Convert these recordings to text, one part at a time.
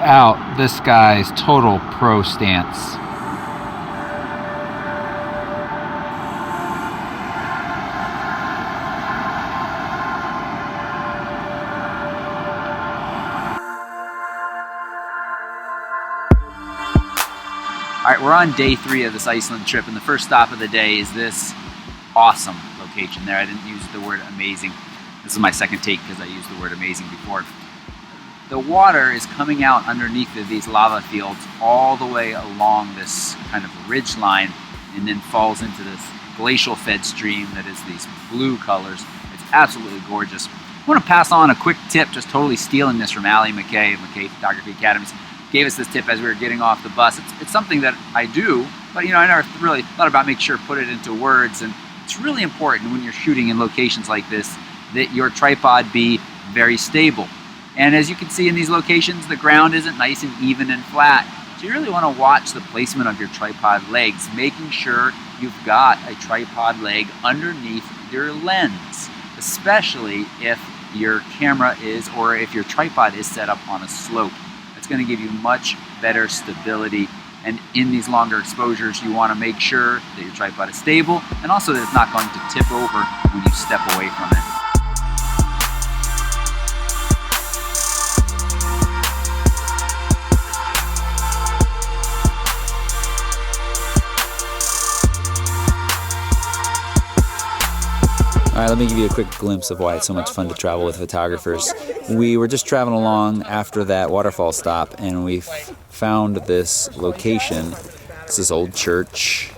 out this guy's total pro stance. All right, we're on day 3 of this Iceland trip, and the first stop of the day is this awesome location there. I didn't use the word amazing. This is my second take because I used the word amazing before. The water is coming out underneath of these lava fields all the way along this kind of ridge line, and then falls into this glacial fed stream that is these blue colors. It's absolutely gorgeous. I want to pass on a quick tip, just totally stealing this from Allie McKay of McKay Photography Academies. Gave us this tip as we were getting off the bus. It's something that I do, but I never really thought about making sure to put it into words. And it's really important when you're shooting in locations like this that your tripod be very stable. And as you can see in these locations, the ground isn't nice and even and flat. So you really want to watch the placement of your tripod legs, making sure you've got a tripod leg underneath your lens, especially if your camera is, or if your tripod is set up on a slope. It's going to give you much better stability, and in these longer exposures you want to make sure that your tripod is stable and also that it's not going to tip over when you step away from it. All right, let me give you a quick glimpse of why it's so much fun to travel with photographers. We were just traveling along after that waterfall stop, and we found this location. It's this old church,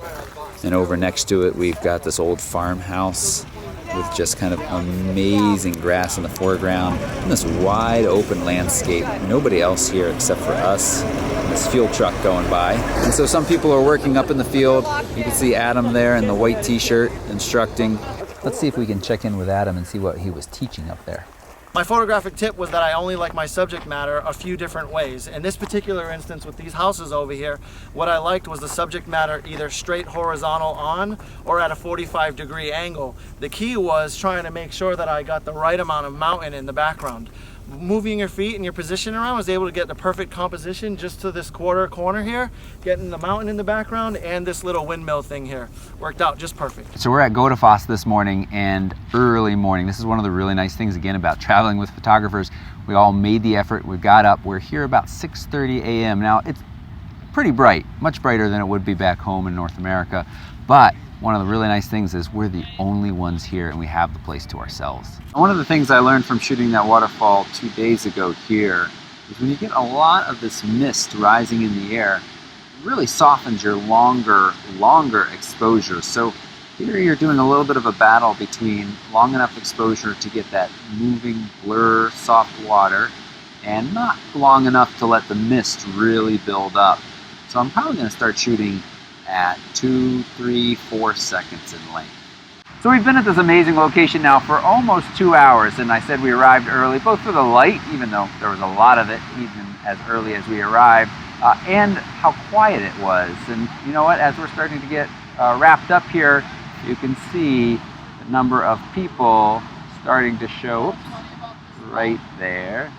and over next to it we've got this old farmhouse with just kind of amazing grass in the foreground and this wide open landscape. Nobody else here except for us, this fuel truck going by. And so some people are working up in the field. You can see Adam there in the white t-shirt instructing. Let's see if we can check in with Adam and see what he was teaching up there. My photographic tip was that I only like my subject matter a few different ways. In this particular instance with these houses over here, what I liked was the subject matter either straight horizontal on or at a 45-degree angle. The key was trying to make sure that I got the right amount of mountain in the background. Moving your feet and your position around, was able to get the perfect composition just to this corner here, getting the mountain in the background and this little windmill thing here. Worked out just perfect. So we're at Waterfall this morning, and early morning. This is one of the really nice things again about traveling with photographers. We all made the effort, we got up, we're here about 6:30 a.m. Now it's pretty bright, much brighter than it would be back home in North America, but one of the really nice things is we're the only ones here and we have the place to ourselves. One of the things I learned from shooting that waterfall 2 days ago here is when you get a lot of this mist rising in the air, it really softens your longer exposure. So here you're doing a little bit of a battle between long enough exposure to get that moving blur soft water and not long enough to let the mist really build up. So I'm probably going to start shooting at 2, 3, 4 seconds in length. So we've been at this amazing location now for almost 2 hours, and I said we arrived early, both for the light, even though there was a lot of it, even as early as we arrived, and how quiet it was. And you know what, as we're starting to get wrapped up here, you can see the number of people starting to show, right there.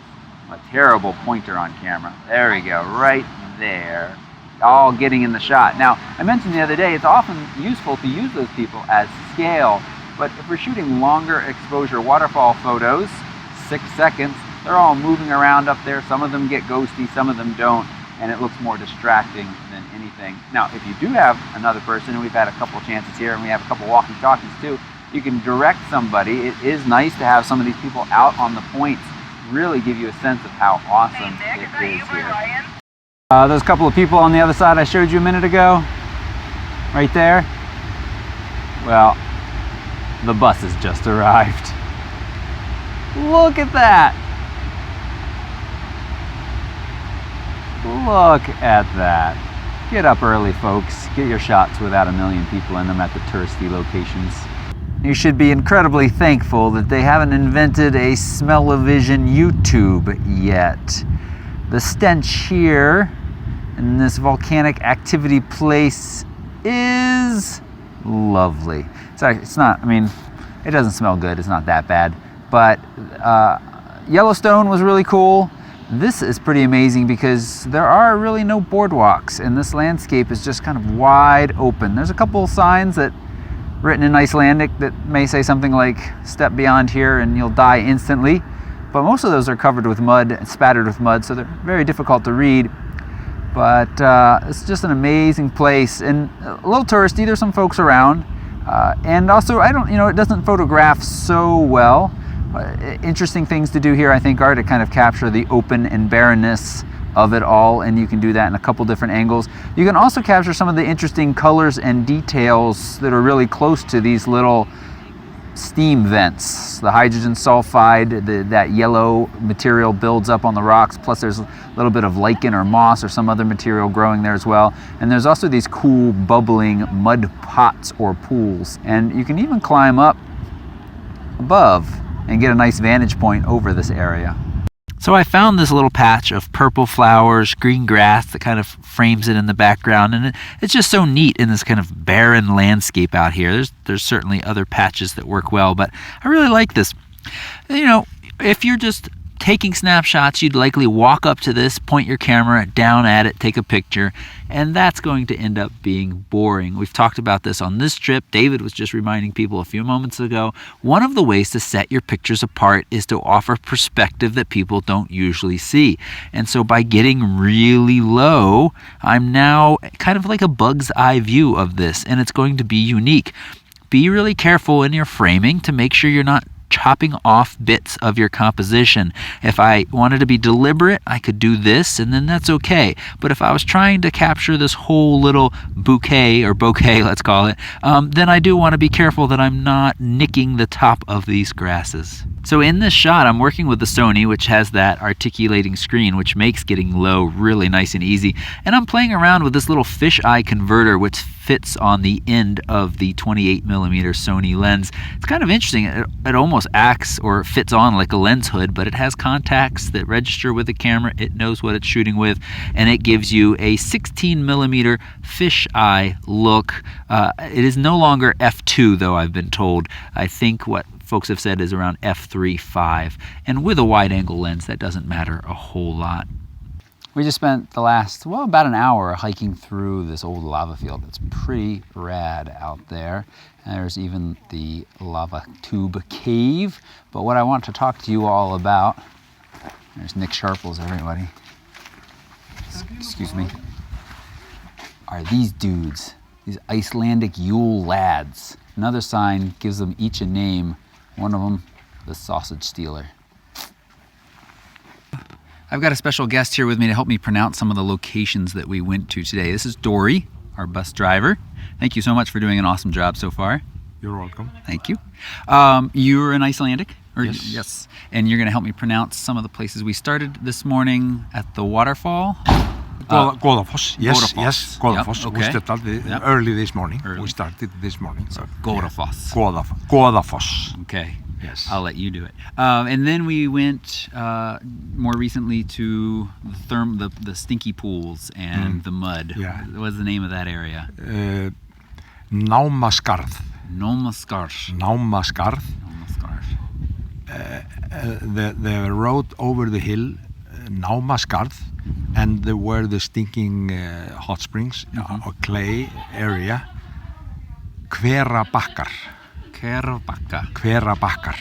A terrible pointer on camera. There we go, right there. All getting in the shot. Now, I mentioned the other day, it's often useful to use those people as scale, but if we're shooting longer exposure waterfall photos, 6 seconds, they're all moving around up there. Some of them get ghosty, some of them don't, and it looks more distracting than anything. Now, if you do have another person, and we've had a couple chances here, and we have a couple walkie-talkies too, you can direct somebody. It is nice to have some of these people out on the points, really give you a sense of how awesome it is here. Those couple of people on the other side I showed you a minute ago, right there, well, the bus has just arrived. Look at that! Look at that. Get up early, folks. Get your shots without a million people in them at the touristy locations. You should be incredibly thankful that they haven't invented a smell-o-vision YouTube yet. The stench here in this volcanic activity place is lovely. It's not, I mean, it doesn't smell good, it's not that bad, but Yellowstone was really cool. This is pretty amazing because there are really no boardwalks and this landscape is just kind of wide open. There's a couple signs that written in Icelandic that may say something like step beyond here and you'll die instantly, but most of those are covered with mud, spattered with mud, so they're very difficult to read. But it's just an amazing place and a little touristy. There's some folks around, and also it doesn't photograph so well. Interesting things to do here, I think, are to kind of capture the open and barrenness of it all, and you can do that in a couple different angles. You can also capture some of the interesting colors and details that are really close to these little steam vents. The hydrogen sulfide, that yellow material builds up on the rocks, plus there's a little bit of lichen or moss or some other material growing there as well. And there's also these cool bubbling mud pots or pools. And you can even climb up above and get a nice vantage point over this area. So I found this little patch of purple flowers, green grass that kind of frames it in the background, and it's just so neat in this kind of barren landscape out here. There's certainly other patches that work well, but I really like this. If you're just taking snapshots, you'd likely walk up to this, point your camera down at it, take a picture, and that's going to end up being boring. We've talked about this on this trip. David was just reminding people a few moments ago. One of the ways to set your pictures apart is to offer perspective that people don't usually see. And so by getting really low, I'm now kind of like a bug's eye view of this, and it's going to be unique. Be really careful in your framing to make sure you're not chopping off bits of your composition. If I wanted to be deliberate, I could do this, and then that's okay. But if I was trying to capture this whole little bouquet, let's call it, then I do want to be careful that I'm not nicking the top of these grasses. So in this shot, I'm working with the Sony, which has that articulating screen, which makes getting low really nice and easy. And I'm playing around with this little fisheye converter, which fits on the end of the 28mm Sony lens. It's kind of interesting. It almost acts or fits on like a lens hood, but it has contacts that register with the camera. It knows what it's shooting with, and it gives you a 16mm fisheye look. It is no longer f2, though, I've been told. I think what folks have said is around f3.5, and with a wide-angle lens, that doesn't matter a whole lot. We just spent the last, about an hour hiking through this old lava field. It's pretty rad out there. And there's even the lava tube cave. But what I want to talk to you all about, there's Nick Sharples, everybody. Excuse me. Are these dudes, these Icelandic Yule lads. Another sign gives them each a name. One of them, the Sausage Stealer. I've got a special guest here with me to help me pronounce some of the locations that we went to today. This is Dory, our bus driver. Thank you so much for doing an awesome job so far. You're welcome. Thank you. You're an Icelandic? Yes. And you're going to help me pronounce some of the places. We started this morning at the Waterfall. Godafoss. Yes, Godafoss. yes, Godafoss. Yep, okay. We started early this morning. We started this morning. So Godafoss. Godafoss. Okay. Yes. I'll let you do it. And then we went more recently to the stinky pools and the mud. Yeah. What's the name of that area? Námaskarð. Námaskarð. The road over the hill, Námaskarð, and there were the stinking hot springs, a clay area, Hverabakkar. Hverabakkar.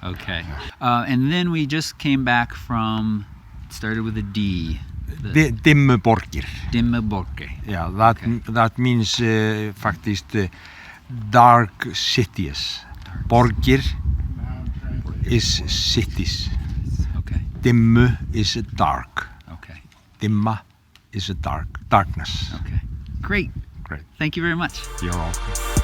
Okay. And then we just came back from, started with a D. Dimmuborgir. Dimmuborgir. Yeah, that means faktiskt dark cities. Borgir is cities. Okay. Dimmu is dark. Okay. Dimma is darkness. Okay. Great. Great. Thank you very much. You're welcome.